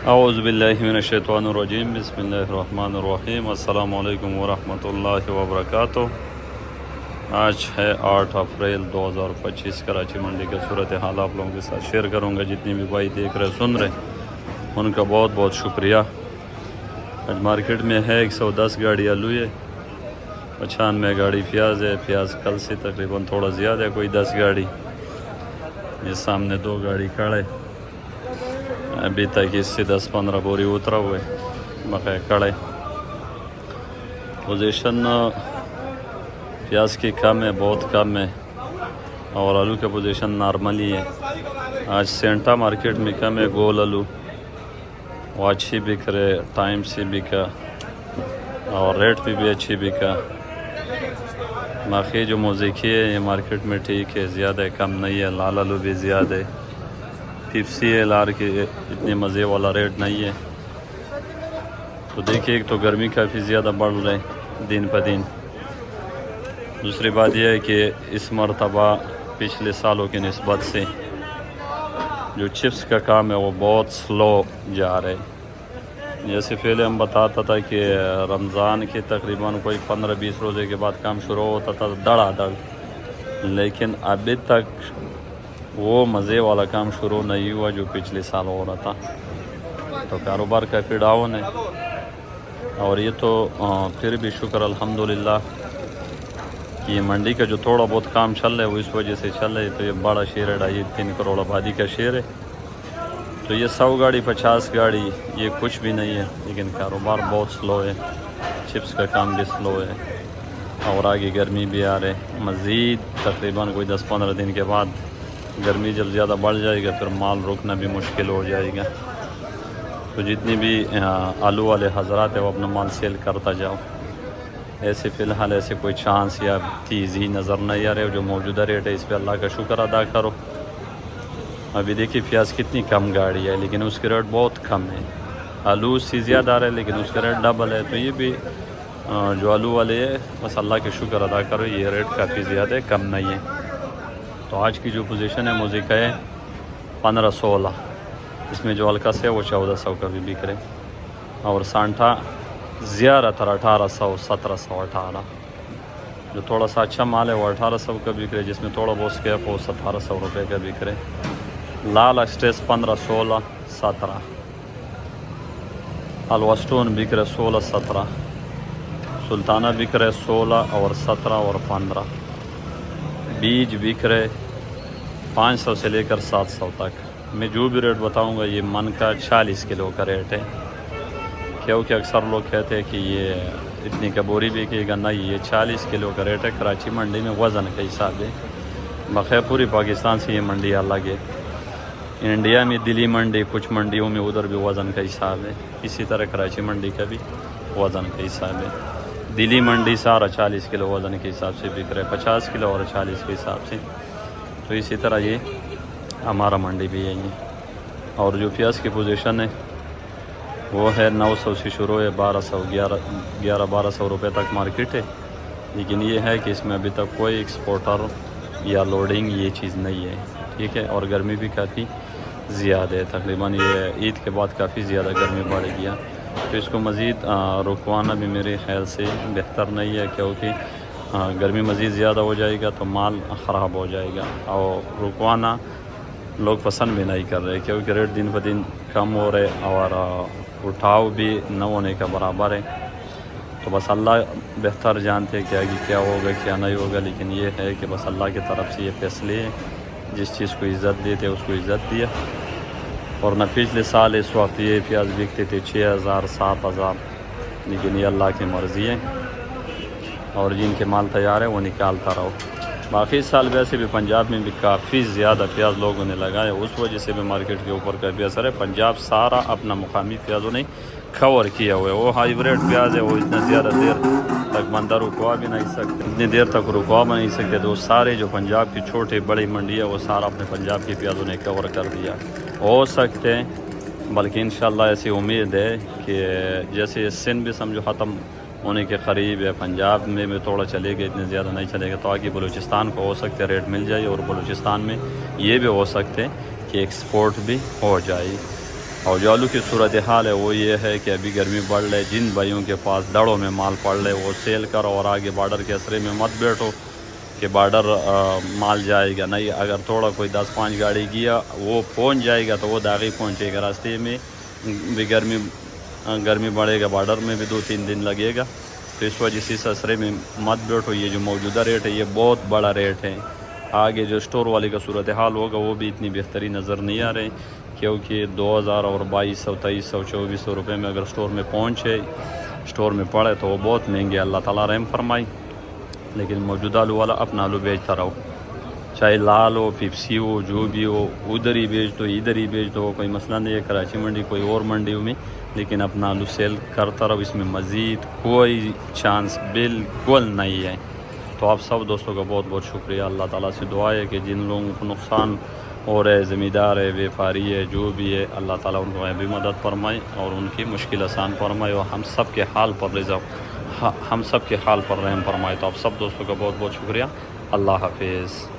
اعوذ باللہ من الشیطان الرجیم، بسم اللہ الرحمن الرحیم۔ السلام علیکم ورحمۃ اللہ وبرکاتہ۔ آج ہے 8 اپریل 2025۔ کراچی منڈی کا صورتحال آپ لوگوں کے ساتھ شیئر کروں گا۔ جتنی بھی بھائی دیکھ رہے سن رہے ان کا بہت بہت شکریہ۔ آج مارکیٹ میں ہے 110 گاڑی آلو ہے، 95 گاڑی پیاز ہے۔ پیاز کل سے تقریباً تھوڑا زیادہ ہے، کوئی 10 گاڑی۔ یہ سامنے 2 گاڑی کھڑے، ابھی تک اس سے 10-15 بوری اترا ہوئے بقیہ کڑے۔ پوزیشن پیاز کی کم ہے، بہت کم ہے، اور آلو کا پوزیشن نارملی ہے۔ آج سینٹا مارکیٹ میں کم ہے، گول آلو وہ اچھی بک رہے، ٹائم سے بکا اور ریٹ بھی اچھی بکا۔ باقی جو موزیکی ہے یہ مارکیٹ میں ٹھیک ہے، زیادہ کم نہیں ہے۔ لال آلو بھی زیادہ ہے، 50 ہے لار کے، اتنے مزے والا ریٹ نہیں ہے۔ تو دیکھیے، ایک تو گرمی کافی زیادہ بڑھ رہے دن پہ دن۔ دوسری بات یہ ہے کہ اس مرتبہ پچھلے سالوں کی نسبت سے جو چپس کا کام ہے وہ بہت سلو جا رہے۔ جیسے پہلے ہم بتاتا تھا کہ رمضان کے تقریباً کوئی 15-20 روزے کے بعد کام شروع ہوتا تھا دڑا دڑ، لیکن ابھی تک وہ مزے والا کام شروع نہیں ہوا جو پچھلے سال ہو رہا تھا۔ تو کاروبار کافی ڈاؤن ہے، اور یہ تو پھر بھی شکر الحمدللہ کہ یہ منڈی کا جو تھوڑا بہت کام چل رہا ہے وہ اس وجہ سے چل رہا ہے۔ تو یہ بڑا شہر ہے، 2.5-3 کروڑ آبادی کا شہر ہے، تو یہ 100 گاڑی 50 گاڑی یہ کچھ بھی نہیں ہے، لیکن کاروبار بہت سلو ہے۔ چپس کا کام بھی سلو ہے، اور آگے گرمی بھی آ رہے۔ مزید تقریباً کوئی 10-15 دن کے بعد گرمی جب زیادہ بڑھ جائے گا پھر مال روکنا بھی مشکل ہو جائے گا۔ تو جتنی بھی آلو والے حضرات ہیں وہ اپنا مال سیل کرتا جاؤ۔ ایسے فی الحال ایسے کوئی چانس یا تیزی نظر نہیں آ رہے۔ جو موجودہ ریٹ ہے اس پہ اللہ کا شکر ادا کرو۔ ابھی دیکھیے پیاز کتنی کم گاڑی ہے، لیکن اس کے ریٹ بہت کم ہے۔ آلو اس سے زیادہ آ رہا ہے لیکن اس کا ریٹ ڈبل ہے۔ تو یہ بھی جو آلو والے ہے بس اللہ کے شکر ادا کرو، یہ ریٹ کافی زیادہ ہے، کم نہیں ہے۔ تو آج کی جو پوزیشن ہے مجھے کہے 15-16، اس میں جو ہلکا سے ہے وہ 1400 کا بھی بک رہے، اور سانٹا زیادہ تر 1800 1718۔ جو تھوڑا سا اچھا مال ہے وہ 1800 کا بک رہے، جس میں تھوڑا بہت اسکیپ ہو 1700 روپے کا بک رہے۔ لال ایکسپریس 15-16 17، الوا اسٹون بک رہے 16-17، سلطانہ بک رہے 16 اور 17 اور 15۔ بیج بک رہے 500 سے لے کر 700 تک۔ میں جو بھی ریٹ بتاؤں گا یہ من کا 40 کلو کا ریٹ ہے، کیونکہ اکثر لوگ کہتے ہیں کہ یہ اتنی کا بوری بکے گا، نہیں، یہ 40 کلو کا ریٹ ہے۔ کراچی منڈی میں وزن کا حساب ہے، بقیہ پوری پاکستان سے یہ منڈی الگ ہے۔ انڈیا میں دلی منڈی، کچھ منڈیوں میں ادھر بھی وزن کا حساب ہے، اسی طرح کراچی منڈی کا بھی وزن کا حساب ہے۔ دلی منڈی سارا 40 کلو وزن کے حساب سے بک رہا ہے، 50 کلو اور 40 کے حساب سے۔ تو اسی طرح یہ ہمارا منڈی بھی یہی ہے۔ اور جو پیاز کی پوزیشن ہے وہ ہے 900 سے شروع ہے، 1200 روپے تک مارکیٹ ہے، لیکن یہ ہے کہ اس میں ابھی تک کوئی ایکسپورٹر یا لوڈنگ یہ چیز نہیں ہے، ٹھیک ہے۔ اور گرمی بھی کافی زیادہ ہے، تقریباً یہ عید کے بعد کافی زیادہ گرمی بڑھ گیا، تو اس کو مزید رکوانا بھی میرے خیال سے بہتر نہیں ہے، کیونکہ گرمی مزید زیادہ ہو جائے گا تو مال خراب ہو جائے گا، اور رکوانا لوگ پسند بھی نہیں کر رہے، کیونکہ ریٹ دن بہ دن کم ہو رہے اور اٹھاؤ بھی نہ ہونے کا برابر ہے۔ تو بس اللہ بہتر جانتے کہ آگے کیا ہوگا کیا نہیں ہوگا، لیکن یہ ہے کہ بس اللہ کی طرف سے یہ فیصلے ہیں، جس چیز کو عزت دیتے اس کو عزت دیا۔ اور نہ پچھلے سال اس وقت یہ پیاز بکتے تھے 6000 7000، لیکن یہ اللہ کی مرضی ہے، اور جن کے مال تیار ہے وہ نکالتا رہو۔ باقی سال ویسے بھی پنجاب میں بھی کافی زیادہ پیاز لوگوں نے لگایا، اس وجہ سے بھی مارکیٹ کے اوپر کافی اثر ہے۔ پنجاب سارا اپنا مقامی پیازوں نے کور کیا ہوا ہے، وہ ہائیبریڈ پیاز ہے، وہ اتنا زیادہ دیر تک بندہ رکوا بھی نہیں سکتے، اتنی دیر تک رکوا بھی نہیں سکتے۔ تو سارے جو پنجاب کی چھوٹی بڑی منڈی ہے وہ سارا اپنے پنجاب کے پیازوں نے کور کر دیا۔ ہو سکتے ہیں، بلکہ انشاءاللہ ایسی امید ہے کہ جیسے سندھ بھی سمجھو ختم ہونے کے قریب ہے، پنجاب میں بھی تھوڑا چلے گا، اتنے زیادہ نہیں چلے گا، تو آگے بلوچستان کو ہو سکتے ریٹ مل جائے، اور بلوچستان میں یہ بھی ہو سکتے کہ ایکسپورٹ بھی ہو جائے۔ اور جو آلو کی صورتحال ہے وہ یہ ہے کہ ابھی گرمی بڑھ رہے، جن بھائیوں کے پاس دڑوں میں مال پڑ رہے وہ سیل کرو اور آگے بارڈر کے اسرے میں مت بیٹھو کہ بارڈر مال جائے گا نہیں. اگر تھوڑا کوئی 10-5 گاڑی گیا وہ پہنچ جائے گا تو وہ داغی پہنچے گا، راستے میں بھی گرمی بڑھے گا، بارڈر میں بھی 2-3 دن لگے گا. تو اس وجہ سے اس اسرے میں مت بیٹھو. یہ جو موجودہ ریٹ ہے یہ بہت بڑا ریٹ ہے. آگے جو اسٹور والے کا صورتحال ہوگا وہ بھی اتنی بہتری نظر نہیں آ رہی، کیونکہ 2000 اور 2200 2300 2400 روپے میں اگر اسٹور میں پہنچے، اسٹور میں پڑے تو وہ بہت مہنگے. اللہ تعالیٰ رحم فرمائی. لیکن موجودہ آلو والا اپنا آلو بیچتا رہو، چاہے لال ہو پیپسی ہو جو بھی ہو، ادھر ہی بیچ دو ادھر ہی بیچ دو، کوئی مسئلہ نہیں ہے. کراچی منڈی کوئی اور منڈیوں میں، لیکن اپنا آلو سیل کرتا رہو، اس میں مزید کوئی چانس بالکل نہیں ہے. تو آپ سب دوستوں کا بہت بہت شکریہ. اللہ تعالیٰ سے دعا ہے کہ جن لوگوں کو نقصان ہو رہے، زمیندار ہے، بیپاری ہے، جو بھی ہے، اللہ تعالیٰ ان کو بھی مدد فرمائے اور ان کی مشکل آسان فرمائے اور ہم سب کے حال پر رحم فرمائے. تو آپ سب دوستوں کا بہت بہت شکریہ. اللہ حافظ.